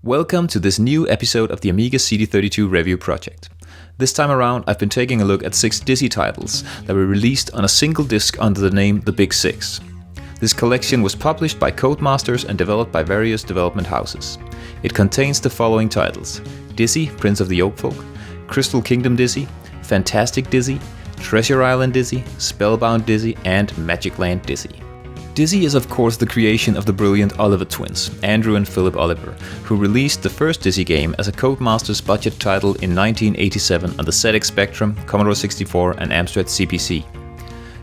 Welcome to this new episode of the Amiga CD32 review project. This time around, I've been taking a look at 6 Dizzy titles that were released on a single disc under the name The Big Six. This collection was published by Codemasters and developed by various development houses. It contains the following titles: Dizzy, Prince of the Oakfolk, Crystal Kingdom Dizzy, Fantastic Dizzy, Treasure Island Dizzy, Spellbound Dizzy, and Magic Land Dizzy. Dizzy is of course the creation of the brilliant Oliver twins, Andrew and Philip Oliver, who released the first Dizzy game as a Codemasters budget title in 1987 on the ZX Spectrum, Commodore 64 and Amstrad CPC.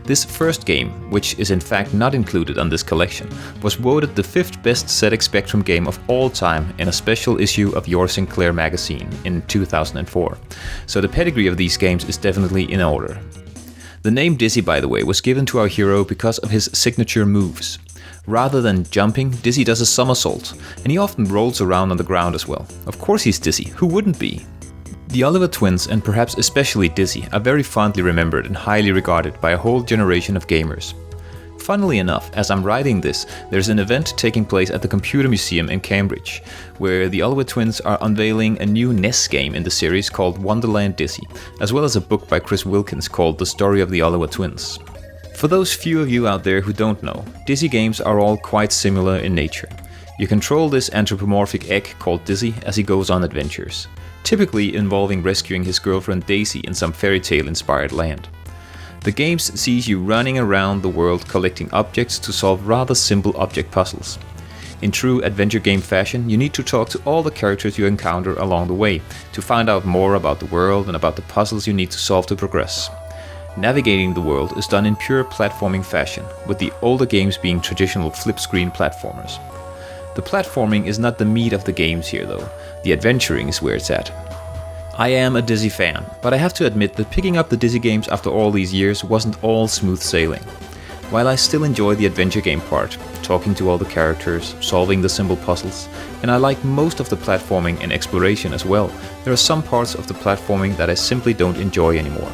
This first game, which is in fact not included on this collection, was voted the 5th best ZX Spectrum game of all time in a special issue of Your Sinclair magazine in 2004, so the pedigree of these games is definitely in order. The name Dizzy, by the way, was given to our hero because of his signature moves. Rather than jumping, Dizzy does a somersault, and he often rolls around on the ground as well. Of course he's dizzy, who wouldn't be? The Oliver twins, and perhaps especially Dizzy, are very fondly remembered and highly regarded by a whole generation of gamers. Funnily enough, as I'm writing this, there's an event taking place at the Computer Museum in Cambridge, where the Oliver twins are unveiling a new NES game in the series called Wonderland Dizzy, as well as a book by Chris Wilkins called The Story of the Oliver Twins. For those few of you out there who don't know, Dizzy games are all quite similar in nature. You control this anthropomorphic egg called Dizzy as he goes on adventures, typically involving rescuing his girlfriend Daisy in some fairy tale inspired land. The game sees you running around the world collecting objects to solve rather simple object puzzles. In true adventure game fashion, you need to talk to all the characters you encounter along the way to find out more about the world and about the puzzles you need to solve to progress. Navigating the world is done in pure platforming fashion, with the older games being traditional flip-screen platformers. The platforming is not the meat of the games here though, the adventuring is where it's at. I am a Dizzy fan, but I have to admit that picking up the Dizzy games after all these years wasn't all smooth sailing. While I still enjoy the adventure game part, talking to all the characters, solving the simple puzzles, and I like most of the platforming and exploration as well, there are some parts of the platforming that I simply don't enjoy anymore.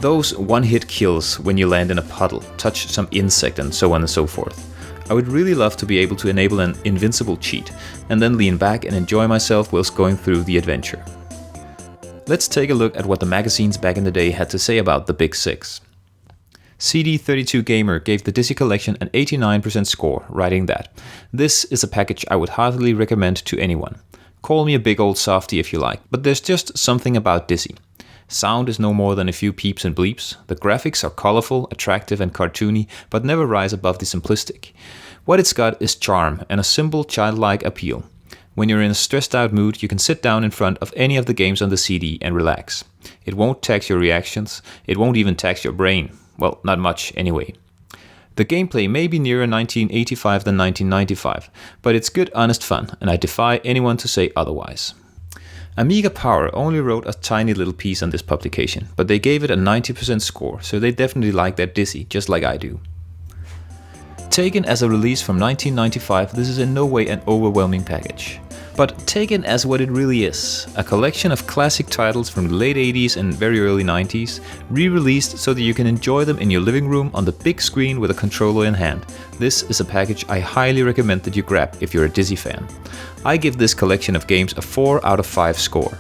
Those one-hit kills when you land in a puddle, touch some insect and so on and so forth. I would really love to be able to enable an invincible cheat, and then lean back and enjoy myself whilst going through the adventure. Let's take a look at what the magazines back in the day had to say about the Big Six. CD32 Gamer gave the Dizzy collection an 89% score, writing that this is a package I would heartily recommend to anyone. Call me a big old softy if you like, but there's just something about Dizzy. Sound is no more than a few peeps and bleeps. The graphics are colorful, attractive and cartoony, but never rise above the simplistic. What it's got is charm and a simple childlike appeal. When you're in a stressed out mood, you can sit down in front of any of the games on the CD and relax. It won't tax your reactions, it won't even tax your brain. Well, not much anyway. The gameplay may be nearer 1985 than 1995, but it's good honest fun, and I defy anyone to say otherwise. Amiga Power only wrote a tiny little piece on this publication, but they gave it a 90% score, so they definitely like their Dizzy, just like I do. Taken as a release from 1995, this is in no way an overwhelming package. But taken as what it really is, a collection of classic titles from the late 80s and very early 90s, re-released so that you can enjoy them in your living room on the big screen with a controller in hand. This is a package I highly recommend that you grab if you're a Dizzy fan. I give this collection of games a 4 out of 5 score.